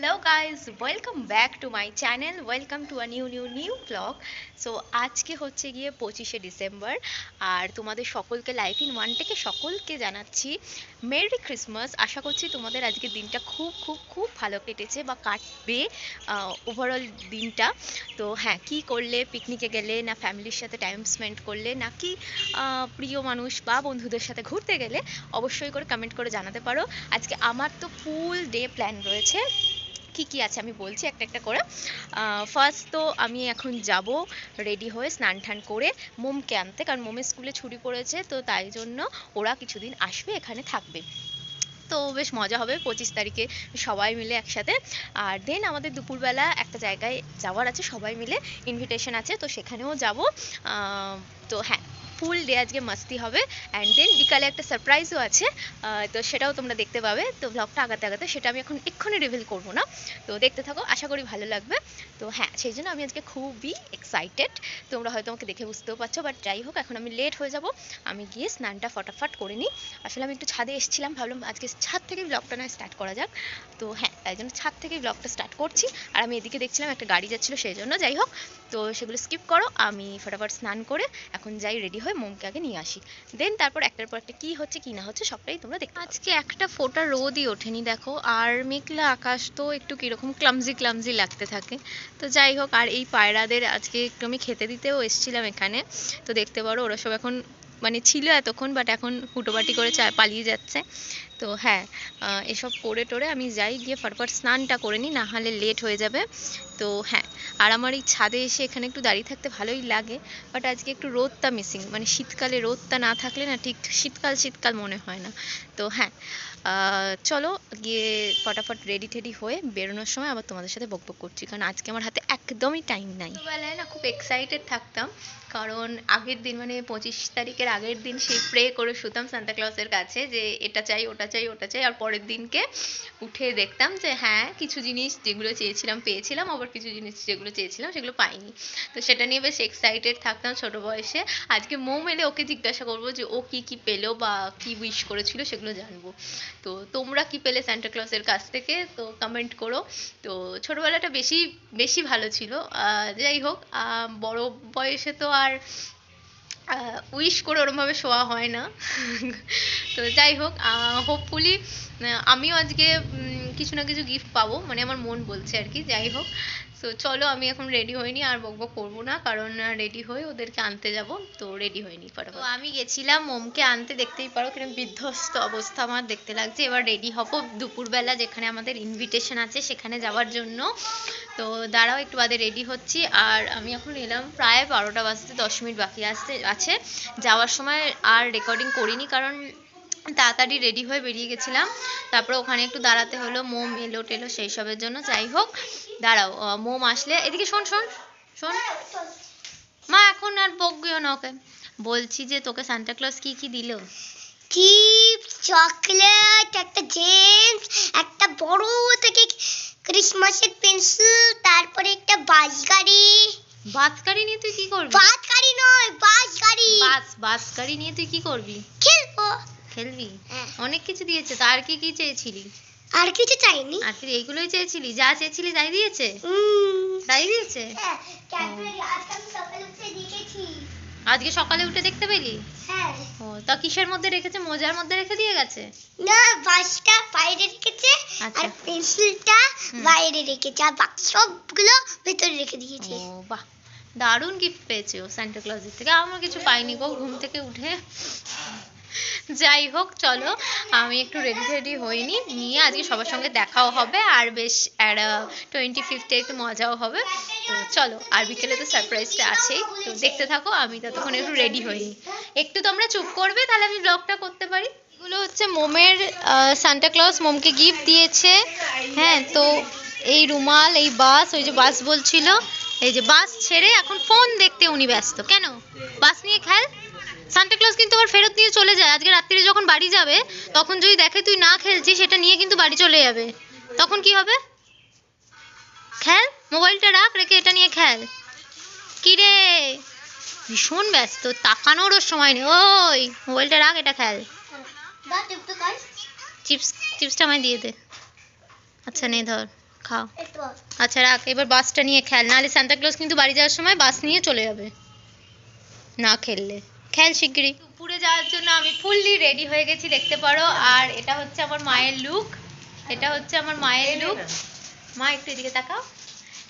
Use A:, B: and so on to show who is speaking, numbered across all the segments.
A: Hello guys, welcome back to my channel. Welcome to a new vlog. So আজকে হচ্ছে গিয়ে 25শে December আর তোমাদের সকলকে লাইফ ইন ওয়ান থেকে সকলকে জানাচ্ছি মেরি ক্রিসমাস। আশা করছি তোমাদের আজকের দিনটা খুব খুব খুব ভালো কেটেছে বা কাটবে ওভারঅল দিনটা। তো হ্যাঁ, কি করলে, পিকনিকে গেলে না ফ্যামিলির সাথে টাইম স্পেন্ড করলে নাকি প্রিয় মানুষ বা বন্ধুদের সাথে ঘুরতে গেলে অবশ্যই করে কমেন্ট করে জানাতে পারো। আজকে আমার তো ফুল ডে প্ল্যান রয়েছে। কি আছে আমি বলছি একটা একটা করে। ফার্স্ট তো আমি এখন যাব রেডি হয়ে স্নান টান করে মোমকে আনতে, কারণ মোমের স্কুলে ছুটি পড়েছে, তো তাই জন্য ওরা কিছুদিন আসবে, এখানে থাকবে। তো বেশ মজা হবে 25 তারিখে সবাই মিলে একসাথে। আর দেন আমাদের দুপুরবেলা একটা জায়গায় যাওয়ার আছে, সবাই মিলে ইনভিটেশন আছে, তো সেখানেও যাব। তো হ্যাঁ, ফুল ডে আজকে মাস্তি হবে। অ্যান্ড দেন বিকালে একটা সারপ্রাইজও আছে, তো সেটাও তোমরা দেখতে পাবে। তো ব্লগটা আগাতে আগাতে সেটা আমি এখন এক্ষুনি রিভিল করবো না, তো দেখতে থাকো, আশা করি ভালো লাগবে। তো হ্যাঁ, সেই জন্য আমি আজকে খুবই এক্সাইটেড। তোমরা হয়তো আমাকে দেখে বুঝতেও পারছো, বাট যাই হোক, এখন আমি লেট হয়ে যাব। আমি গিয়ে স্নানটা ফটাফট করে নিই। আসলে আমি একটু ছাদে এসেছিলাম, ভাবলাম আজকে ছাদ থেকেই ব্লগটা নয় স্টার্ট করা যাক। তো হ্যাঁ, তাই জন্য ছাদ থেকেই ব্লগটা স্টার্ট করছি। আর আমি এদিকে দেখছিলাম একটা গাড়ি যাচ্ছিলো, সেই জন্য যাই হোক, তো সেগুলো স্কিপ করো। আমি ফটাফট স্নান করে এখন যাই রেডি হয়ে মোমকে আগে নিয়ে আসি, দেন তারপর একটার পর একটা কী হচ্ছে কি না হচ্ছে সবটাই তোমরা দেখতে। আজকে একটা ফোঁটা রোদই ওঠেনি দেখো, আর মেঘলা আকাশ, তো একটু কীরকম ক্লামজি লাগতে থাকে। তো যাই হোক, আর এই পায়রাদের আজকে একটু আমি খেতে দিতেও এসেছিলাম এখানে, তো দেখতে পারো ওরা সব এখন মানে ছিল এতক্ষণ, বাট এখন হুটোপাটি করে পালিয়ে যাচ্ছে। তো হ্যাঁ, এসব করে টোরে আমি যাই, গিয়ে ফটফট স্নানটা করে নিই, না হলে লেট হয়ে যাবে। তো হ্যাঁ, আর আমার এই ছাদে এসে এখানে একটু দাঁড়িয়ে থাকতে ভালোই লাগে, বাট আজকে একটু রোদটা মিসিং, মানে শীতকালে রোদটা না থাকলে না ঠিক শীতকাল মনে হয় না। তো হ্যাঁ, চলো গিয়ে ফটাফট রেডি টেডি হয়ে বেরোনোর সময় আবার তোমাদের সাথে বকবক করছি, কারণ আজকে আমার হাতে একদমই টাইম নাই। ছোটোবেলায় না খুব এক্সাইটেড থাকতাম, কারণ আগের দিন মানে 25 তারিখের আগের দিন সেই প্রে করে শুতাম সান্তাক্লজের কাছে যে এটা চাই ওটা চাই ওটা চাই, আর পরের দিনকে উঠে দেখতাম যে হ্যাঁ, কিছু জিনিস যেগুলো চেয়েছিলাম পেয়েছিলাম, আবার কিছু জিনিস যেগুলো চেয়েছিলাম সেগুলো পাইনি। তো সেটা নিয়ে বেশ এক্সাইটেড থাকতাম ছোটো বয়সে। আজকে মৌ এলে ওকে জিজ্ঞাসা করবো যে ও কি পেলো বা কি উইশ করেছিল, সেগুলো জানবো। তো তোমরা কি পেলে সান্টা ক্লজের কাছ থেকে, তো কমেন্ট করো। তো ছোটোবেলাটা বেশি বেশি ভালো ছিল। যাই হোক, বড় বয়সে তো আর উইশ করে ওরমভাবে শোয়া হয় না। তো যাই হোক, হোপফুলি আমিও আজকে কিছু না কিছু গিফট পাবো, মানে আমার মন বলছে আর কি। যাই হোক, তো চলো আমি এখন রেডি হইনি, আর বকবক করবো না, কারণ রেডি হয়ে ওদেরকে আনতে যাব। তো রেডি হইনি ফটাফট। তো আমি গেছিলাম মোমকে আনতে, দেখতেই পারো কিরকম বিধ্বস্ত অবস্থা আমার দেখতে লাগছে। এবার রেডি হব দুপুরবেলা যেখানে আমাদের ইনভিটেশন আছে সেখানে যাওয়ার জন্য। তো দাঁড়াও, একটু বাদে রেডি হচ্ছি। আর আমি এখন এলাম প্রায় 12টা বাজতে 10 মিনিট বাকি আছে। যাওয়ার সময় আর রেকর্ডিং করিনি, কারণ তাড়াতাড়ি রেডি হয়ে বেরিয়ে গেছিলাম। তারপরে ওখানে একটু দাঁড়াতে হলো, মোম এলো টেলো সেই সবের জন্য। যাই হোক, দাঁড়াও, মোম আসলে এদিকে শোন শোন শোন মা, এখন আর বকবিও না ওকে। বলছি যে তোকে সান্টা ক্লজ কি দিল?
B: চিপস, চকলেট, একটা জেমস, একটা বড় থেকে ক্রিসমাসের পেন্সিল, তারপরে একটা বাস
A: গাড়ি নিয়ে তুই কি করবি?
B: বাস গাড়ি নয়, বাস গাড়ি।
A: বাস গাড়ি নিয়ে তুই কি করবি? খেলবি? অনেক কিছু দিয়েছে, তো আর কি চেয়েছিলি?
B: আর কিছু চাইনি।
A: আর তুই এইগুলোই চেয়েছিলি? যা চেয়েছিলি তাই দিয়েছে? তাই দিয়েছে? আজকে সকালে উঠে দেখতে পেলি?
B: হ্যাঁ।
A: ও, তা কিসের মধ্যে রেখেছে? মোজার মধ্যে রেখে দিয়ে গেছে?
B: না, বাসটা বাইরে রেখেছে, আর পেন্সিলটা বাইরে রেখেছে, আর বাকি সবগুলো ভেতরে রেখে দিয়েছে।
A: ও বাহ, দারুণ গিফট পেয়েছে ও সান্টা ক্লজের থেকে। আমার কিছু পাইনি গো ঘুম থেকে উঠে। যাই হোক, চলো আমি একটু রেডি হইনি, নিয়ে আজকে সবার সঙ্গে দেখাও হবে, আর বেশ 25th একটু মজাও হবে। তো চলো, আর বিকেলে তো সারপ্রাইজটা আছেই, তো দেখতে থাকো। আমি ততক্ষণ একটু রেডি হইনি, একটু তোমরা চুপ করবে, তাহলে আমি ব্লগটা করতে পারি। এগুলো হচ্ছে মোমের, সান্টা ক্লজ মোমকে গিফট দিয়েছে। হ্যাঁ, তো এই রুমাল, এই বাস, ওই যে বাস বলছিল, এই যে বাস ছেড়ে এখন ফোন দেখতে উনি ব্যস্ত। কেন? বাস নিয়ে খেল। সান্টা ক্লজ কিন্তু আবার ফেরত নিয়ে চলে যায়। আজকে রাত্রিরে যখন বাড়ি যাবে, তখন যদি দেখে তুই না খেলছিস, সেটা নিয়ে কিন্তু বাড়ি চলে যাবে। তখন কি হবে? খেল, মোবাইলটা রেখে এটা নিয়ে খেল। কি রে, ভীষণ ব্যস্ত, তাকানোরও সময় নেই। ওই মোবাইলটা রাখ, এটা খেল। চিপসটা আমায় দিয়ে দে। আচ্ছা নে, ধর খাও। আচ্ছা রাখ, এবার বাসটা নিয়ে খেল, নাহলে সান্তা ক্লজ কিন্তু বাড়ি যাওয়ার সময় বাস নিয়ে চলে যাবে না খেললে। খেল শিগগিরই। দুপুরে যাওয়ার জন্য আমি ফুললি রেডি হয়ে গেছি দেখতে পারো। আর এটা হচ্ছে আমার মায়ের লুক, এটা হচ্ছে আমার মায়ের লুক। মা একটু এদিকে তাকাও,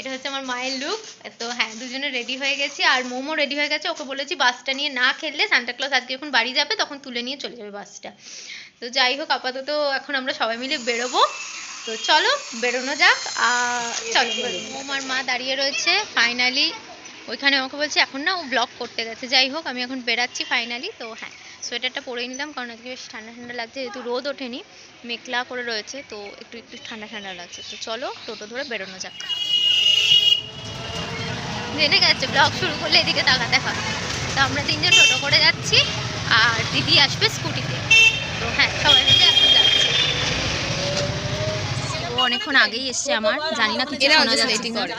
A: এটা হচ্ছে আমার মায়ের লুক। তো হ্যাঁ, দুজনে রেডি হয়ে গেছি। আর মোমো রেডি হয়ে গেছে, ওকে বলেছি বাসটা নিয়ে না খেললে সান্তা ক্লজ আজকে যখন বাড়ি যাবে তখন তুলে নিয়ে চলে যাবে বাসটা। তো যাই হোক, আপাতত এখন আমরা সবাই মিলে বেরোবো। তো চলো বেরোনো যাক। চলো আমার মা দাঁড়িয়ে রয়েছে ফাইনালি ওইখানে। আমাকে বলছে এখন না ও ব্লগ করতে গেছে। যাই হোক, আমি এখন বেরাচ্ছি ফাইনালি। তো হ্যাঁ, সোয়েটারটা পরেই নিলাম কারণ আজকে বেশ ঠান্ডা ঠান্ডা লাগছে, যেহেতু রোদ ওঠেনি, মেঘলা করে রয়েছে, তো একটু একটু ঠান্ডা ঠান্ডা লাগছে। তো চলো টোটো ধরে বেরোনো যাক। জেনে গেছে ব্লগ শুরু করলে এদিকে তাকাতে হয়। তো আমরা তিনজন টোটো করে যাচ্ছি আর দিদি আসবে স্কুটিতে। তো হ্যাঁ, সবাই মিলে এখন যাচ্ছি। ও অনেকক্ষণ আগেই এসছে, আমার জানি না কিছু শোনা যাচ্ছে করে।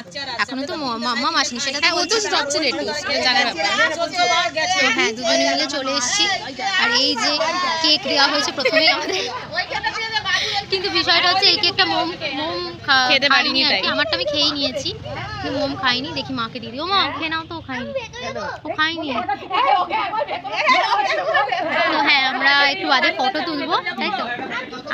A: এখনো তো মাম্মা আসেনি, সেটা তো বলছিস যাচ্ছে লেটুস জানার ব্যাপার। তো হ্যাঁ, দুজনে মিলে চলে এসেছি। আর এই যে কেক দেওয়া হয়েছে প্রথমেই আমাদের, কিন্তু বিষয়টা হচ্ছে এই কেকটা মোম খেতে পারিনি আর কি। আমারটা আমি খেয়েই নিয়েছি, কিন্তু মোম খাইনি। দেখি মাকে দিয়ে দিই। ও মা খেয়ে নাও। তো ও খাইনি, ও খাইনি। তো হ্যাঁ, আমরা একটু বাদে ফটো তুলবো, তাই তো।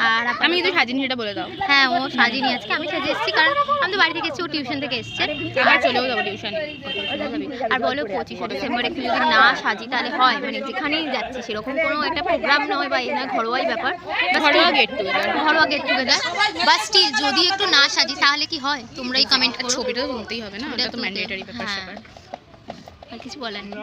A: আর আমি কিন্তু সাজিনি, সেটা বলে দাও। হ্যাঁ, ও সাজিনি আজকে, আমি সাজে এসেছি কারণ আমি তো বাড়ি থেকে এসেছি, ও টিউশন থেকে এসছে। আর চলেও যাবো টিউশন। আর বলো 25শে ডিসেম্বর একটু যদি না সাজি তাহলে হয়, মানে যেখানেই যাচ্ছি সেরকম কোনো একটা প্রোগ্রাম নয় বা এই না, ঘরোয়াই ব্যাপার, ঘরোয়া গেট টুগেদার। বা স্টিল যদি একটু না সাজি তাহলে কি হয়, তোমরাই কমেন্ট করো। ছবিটা তুলতেই হবে না, এটা তো ম্যান্ডেটরি ব্যাপার। আর কিছু বলার নেই।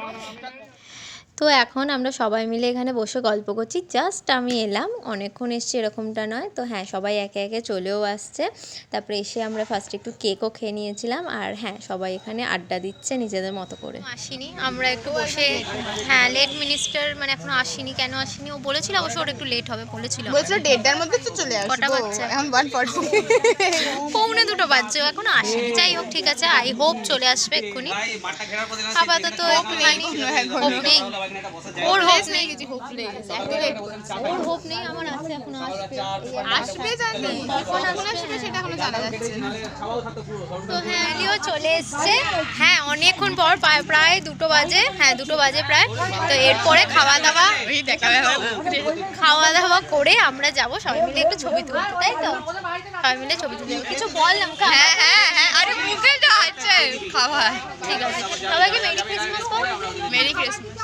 A: তো এখন আমরা সবাই মিলে এখানে বসে গল্প করছি। জাস্ট আমি এলাম, অনেকক্ষণ এসছি এরকমটা নয়। তো হ্যাঁ, সবাই একে একে চলেও আসছে। তারপরে এসে আমরা ফার্স্ট একটু কেকও খেয়ে নিয়েছিলাম। আর হ্যাঁ, সবাই এখানে আড্ডা দিচ্ছে নিজেদের মতো করে। আসেনি, আমরা একটু বসে, হ্যাঁ লেট মিনিস্টার মানে এখনো আসেনি। কেন আসেনি ও বলেছিল, অবশ্য ওর একটু লেট হবে বলেছিল।
C: 1:30টার মধ্যে তো চলে আসবে।
A: কটা বাজছে
C: এখন 1:40।
A: 1:45 বাজছে, এখনো আসেনি। যাই হোক, ঠিক আছে, আই হোপ চলে আসবে এক্ষুনি। আপাতত একটুখানি হোপ নেই, ওর হোপ নেই, ওর হোপ নেই, আমার আছে, এখনো আসবে জানি, কখন আসবে সেটা এখনো জানা যাচ্ছে না। তো হ্যাঁ, লিও চলে এসছে। হ্যাঁ, অনেকক্ষণ পর, প্রায় 2টো বাজে। হ্যাঁ, 2টো বাজে প্রায়। তো এরপরে খাওয়া দাওয়া করে আমরা যাব সবাই মিলে একটু ছবি তুলতে, তাই তো? সবাই মিলে ছবি তুলতে কিছু বললাম। হ্যাঁ হ্যাঁ হ্যাঁ, আরে মুখে তো আছে খাবার। ঠিক আছে, সবাইকে মেরি ক্রিসমাস বল। Merry Christmas,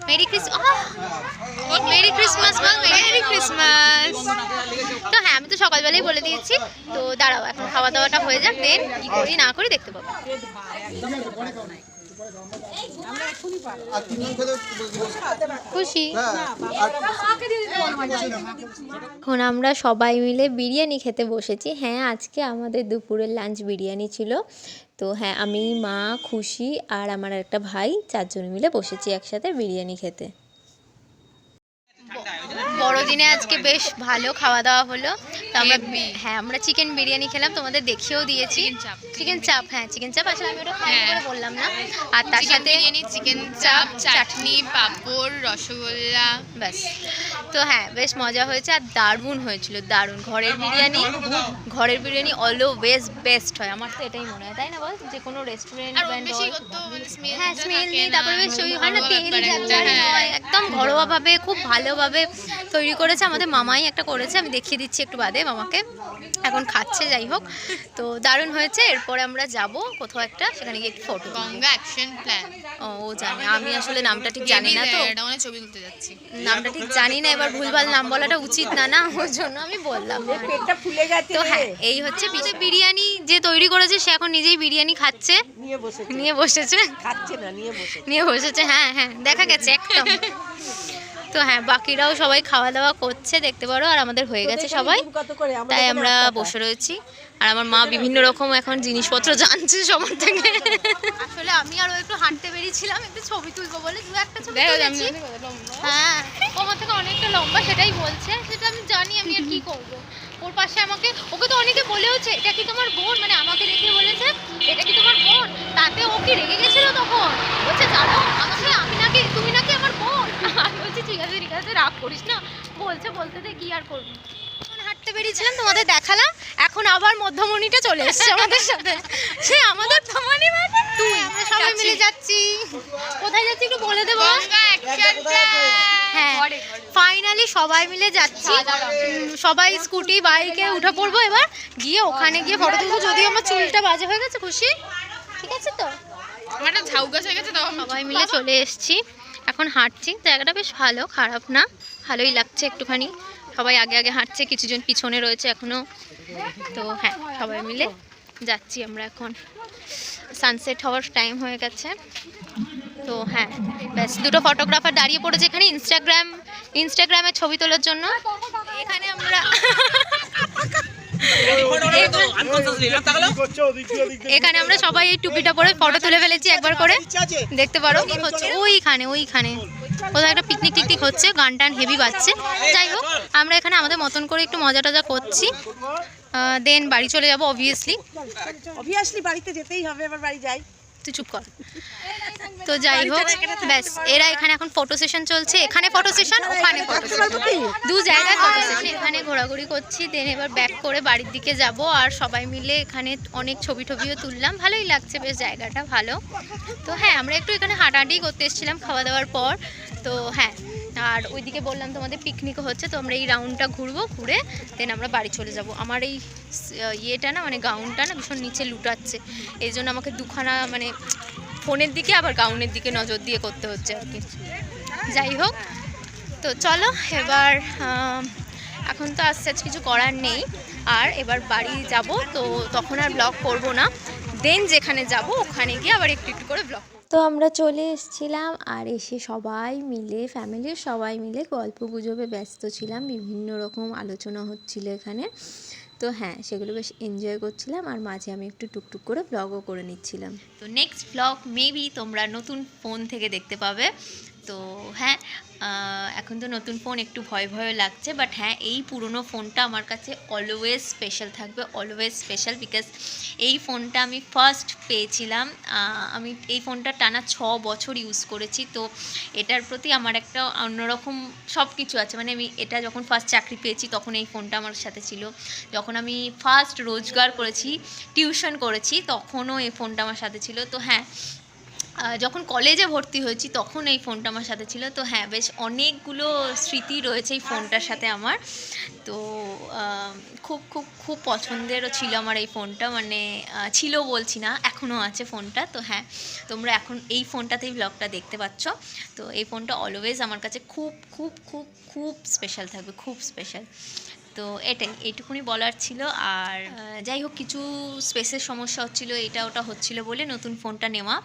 A: merry Christmas, merry Christmas বল, মেরি ক্রিসমাস। তো হ্যাঁ, আমি তো সকালবেলাই বলে দিয়েছি। তো দাঁড়াও, এখন খাওয়া দাওয়াটা হয়ে যাক, দেন কি করি না করি দেখতে পাবো। খুশি। এখন আমরা সবাই মিলে বিরিয়ানি খেতে বসেছি। হ্যাঁ, আজকে আমাদের দুপুরের লাঞ্চ বিরিয়ানি ছিল। তো হ্যাঁ, আমি, মা, খুশি আর আমার একটা ভাই, 4 জন মিলে বসেছি একসাথে বিরিয়ানি খেতে। বড়দিনে আজকে বেশ ভালো খাওয়া দাওয়া হলো। তো আমরা, হ্যাঁ, আমরা চিকেন বিরিয়ানি খেলাম, তোমাদের দেখিয়েও দিয়েছি। চিকেন চাপ, হ্যাঁ চিকেন চাপ, আসলে আমি ওটা ফোন করে বললাম না। আর তার সাথে চিকেন চাপ, চাটনি, পাঁপড়, রসগোল্লা, ব্যাস। তো হ্যাঁ, বেশ মজা হয়েছে আর দারুণ হয়েছিল, দারুণ। ঘরের বিরিয়ানি অলওয়েজ বেস্ট হয়, আমার তো এটাই মনে হয়, তাই না বল? যে কোনো রেস্টুরেন্ট, হ্যাঁ স্মেল নেই, তারপরে বেশ ওই হয় না, তেল হয়, একদম ঘরোয়াভাবে খুব ভালোভাবে তৈরি করেছে। আমাদের মামাই একটা করেছে, আমি দেখিয়ে দিচ্ছি একটু বাদে, মামাকে এখন খাচ্ছে। যাই হোক, তো দারুণ হয়েছে। এরপরে আমরা যাব কোথাও একটা, সেখানে গিয়ে ফটো, গঙ্গা অ্যাকশন প্ল্যান। ও জানে, আমি আসলে নামটা ঠিক জানি না, তো ছবি তুলতে যাচ্ছি, নামটা ঠিক জানি না। এবার ভুলভাল নাম বলাটা উচিত না, না, ওর জন্য আমি বললাম।
C: পেটটা ফুলে গেছে।
A: তো হ্যাঁ, এই হচ্ছে বিরিয়ানি যে তৈরি করেছে, সে এখন নিজেই বিরিয়ানি খাচ্ছে, নিয়ে বসেছে,
C: খাচ্ছে না,
A: নিয়ে বসেছে। হ্যাঁ হ্যাঁ, দেখা গেছে একদম। তো হ্যাঁ, বাকিরাও সবাই খাওয়া দাওয়া করছে দেখতে পারো। আর আমাদের হয়ে গেছে সবাই, তাই আমরা বসে রয়েছি। আর আমার মা বিভিন্ন রকম এখন জিনিসপত্র জানছে সবার থেকে। আসলে আমি আরো একটু হাঁটতে বেরিয়েছিলাম, একটু ছবি তুলবো বলে 2-1টা ছবি তুলেছি। হ্যাঁ, ও আমার থেকে অনেকটা লম্বা, সেটাই বলছে, সেটা আমি জানি, আমি আর কি করবো। ওর পাশে ওকে তো অনেকে বলেওছে, এটা কি তোমার বোন, মানে আমাকে দেখে বলেছে এটা কি তোমার বোন। তাতে ও কি রেগে গেছিল তখন, বলছে জানো আমাকে, তুমি নাকি আমার বোন। আমি বলছি ঠিক আছে রাগ করিস না, বলতে কি আর করবি। হাঁটতে হাঁটতে বেরিয়েছিলাম, তোমাদের দেখালাম, এখন আবার মধ্যমণিটা চলে এসছে আমাদের সাথে। সে আমাদের মধ্যমণি মানে তুই, আমরা সবাই মিলে যাচ্ছি। কোথায় যাচ্ছি একটু বলে দেবো? হ্যাঁ, ফাইনালি সবাই মিলে যাচ্ছি, সবাই স্কুটি বাইকে উঠে পড়বো, এবার গিয়ে ওখানে গিয়ে ফটো তুলবো। যদিও আমার চুলটা বাজে হয়ে গেছে, খুশি ঠিক আছে তো?
C: আমার একটা ঝাউ গাছ হয়ে গেছে,
A: সবাই মিলে চলে এসেছি, এখন হাঁটছি। জায়গাটা বেশ ভালো, খারাপ না, ভালোই লাগছে একটুখানি। সবাই আগে আগে হাঁটছে, কিছুজন পিছনে রয়েছে এখনো। তো হ্যাঁ, সবাই মিলে যাচ্ছি আমরা এখন। সানসেট হওয়ার টাইম হয়ে গেছে। তো হ্যাঁ, ব্যাস দুটো ফটোগ্রাফার দাঁড়িয়ে পড়েছে এখানে ইনস্টাগ্রামে ছবি তোলার জন্য। এখানে আমরা এখানে আমরা সবাই এই টুপিটা পরে ফটো তুলে ফেলেছি একবার করে, দেখতে পারো কি হচ্ছে ওইখানে কোথাও একটা পিকনিক টিকনিক হচ্ছে, গান টান হেভি বাজছে। যাই হোক, আমরা এখানে আমাদের মতন করে একটু মজা টজা করছি, দেন বাড়ি চলে যাবো
C: অবভিয়াসলি বাড়িতে যেতেই হবে, এবার বাড়ি যাই।
A: তুই চুপ কর। তো যাই হোক, ব্যাস এরা এখানে এখন ফটো সেশন চলছে, এখানে ফটো সেশন, ওখানে ফটো সেশন, দু জায়গায় ফটো সেশন। এখানে ঘোরাঘুরি করছি, দেন এবার ব্যাক করে বাড়ির দিকে যাব। আর সবাই মিলে এখানে অনেক ছবি টবিও তুললাম, ভালোই লাগছে, বেশ জায়গাটা ভালো। তো হ্যাঁ, আমরা একটু এখানে হাঁটাহাঁটি করতে এসেছিলাম খাওয়া দাওয়ার পর। তো হ্যাঁ, আর ওইদিকে বললাম তোমাদের পিকনিকও হচ্ছে, তো আমরা এই রাউন্ডটা ঘুরবো, ঘুরে দেন আমরা বাড়ি চলে যাব। আমার এই ইয়েটা না, মানে গাউনটা না ভীষণ নিচে লুটাচ্ছে, এই জন্য আমাকে দুখানা মানে ফোনের দিকে আবার গাউনের দিকে নজর দিয়ে করতে হচ্ছে আর কি। যাই হোক, তো চলো এবার, এখন তো আস্তে আস্তে কিছু করার নেই, আর এবার বাড়ি যাব, তো তখন আর ব্লগ করব না। দেন যেখানে যাব ওখানে গিয়ে আবার একটু একটু করে ব্লগ। তো আমরা চলে এসেছিলাম, আর এসে সবাই মিলে, ফ্যামিলির সবাই মিলে গল্প গুজবে ব্যস্ত ছিলাম, বিভিন্ন রকম আলোচনা হচ্ছিল এখানে। তো হ্যাঁ, সেগুলো বেশ এনজয় করছিলাম, আর মাঝে আমি একটু টুকটুক করে ব্লগও করে নিচ্ছিলাম। তো নেক্সট ব্লগ মেবি তোমরা নতুন ফোন থেকে দেখতে পাবে। তো হ্যাঁ, এখন তো নতুন ফোন একটু ভয় লাগছে, বাট হ্যাঁ, এই পুরনো ফোনটা আমার কাছে অলওয়েজ স্পেশাল থাকবে, অলওয়েজ স্পেশাল, বিকজ এই ফোনটা আমি ফার্স্ট পেয়েছিলাম। আমি এই ফোনটা টানা 6 বছর ইউজ করেছি, তো এটার প্রতি আমার একটা অন্যরকম সব কিছু আছে। মানে আমি এটা যখন ফার্স্ট চাকরি পেয়েছি তখন এই ফোনটা আমার সাথে ছিল, যখন আমি ফার্স্ট রোজগার করেছি, টিউশন করেছি, তখনও এই ফোনটা আমার সাথে ছিল। তো হ্যাঁ, যখন কলেজে ভর্তি হয়েছি তখন এই ফোনটা আমার সাথে ছিল। তো হ্যাঁ, বেশ অনেকগুলো স্মৃতি রয়েছে এই ফোনটার সাথে আমার। তো খুব খুব খুব পছন্দেরও ছিল আমার এই ফোনটা, মানে ছিল বলছি না, এখনও আছে ফোনটা। তো হ্যাঁ, তোমরা এখন এই ফোনটাতেই ব্লগটা দেখতে পাচ্ছ। তো এই ফোনটা অলওয়েজ আমার কাছে খুব খুব খুব খুব স্পেশাল থাকবে, খুব স্পেশাল। তো এইটুকুনি বলার ছিল। আর যাই হোক, কিছু স্পেসের সমস্যা হচ্ছিল, এটা ওটা হচ্ছিল বলে নতুন ফোনটা নেওয়া।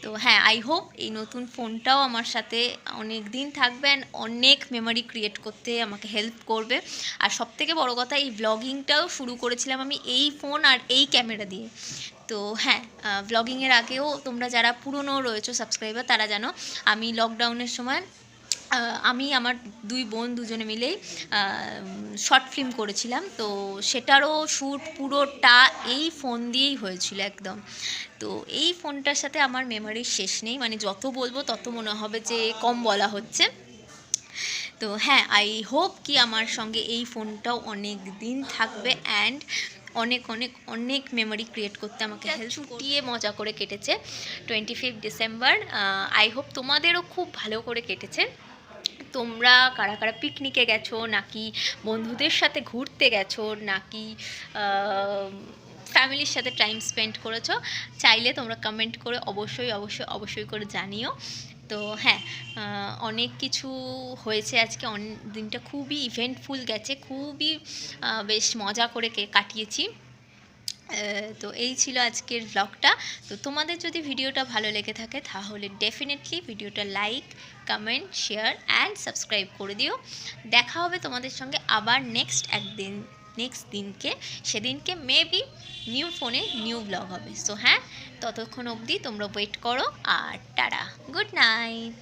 A: তো হ্যাঁ, আই হোপ এই নতুন ফোনটাও আমার সাথে অনেক দিন থাকবে, অ্যান্ড অনেক মেমোরি ক্রিয়েট করতে আমাকে হেল্প করবে। আর সবথেকে বড় কথা, এই ব্লগিংটাও শুরু করেছিলাম আমি এই ফোন আর এই ক্যামেরা দিয়ে। তো হ্যাঁ, ব্লগিংয়ের আগেও তোমরা যারা পুরনো রয়েছো সাবস্ক্রাইবার, তারা জানো আমি লকডাউনের সময় আমি আমার দুই বোন দুজনে মিলেই শর্ট ফিল্ম করেছিলাম। তো সেটারও শ্যুট পুরোটা এই ফোন দিয়েই হয়েছিল একদম। তো এই ফোনটার সাথে আমার মেমোরির শেষ নেই, মানে যত বলবো তত মনে হবে যে কম বলা হচ্ছে। তো হ্যাঁ, আই হোপ কি আমার সঙ্গে এই ফোনটাও অনেক দিন থাকবে, অ্যান্ড অনেক অনেক অনেক মেমোরি ক্রিয়েট করতে আমাকে হেল্প দিয়ে মজা করে কেটেছে 25 ডিসেম্বর। আই হোপ তোমাদেরও খুব ভালো করে কেটেছে। তোমরা কারা কারা পিকনিকে গেছো, নাকি বন্ধুদের সাথে ঘুরতে গেছো, নাকি ফ্যামিলির সাথে টাইম স্পেন্ড করেছো, চাইলে তোমরা কমেন্ট করে অবশ্যই অবশ্যই অবশ্যই করে জানিও। তো হ্যাঁ, অনেক কিছু হয়েছে আজকে, দিনটা খুবই ইভেন্টফুল গেছে, খুবই বেশ মজা করে কাটিয়েছি। তো এই ছিল আজকের ব্লগটা। তো তোমাদের যদি ভিডিওটা ভালো লেগে থাকে তাহলে ডেফিনেটলি ভিডিওটা like, comment, share and subscribe করে দিও। দেখা হবে তোমাদের সঙ্গে আবার নেক্সট দিনকে, সেদিনকে মেবি নিউ ফোনে নিউ ব্লগ হবে। সো হ্যাঁ, ততক্ষণ অবধি তোমরা ওয়েট করো, আর টাটা, গুড নাইট।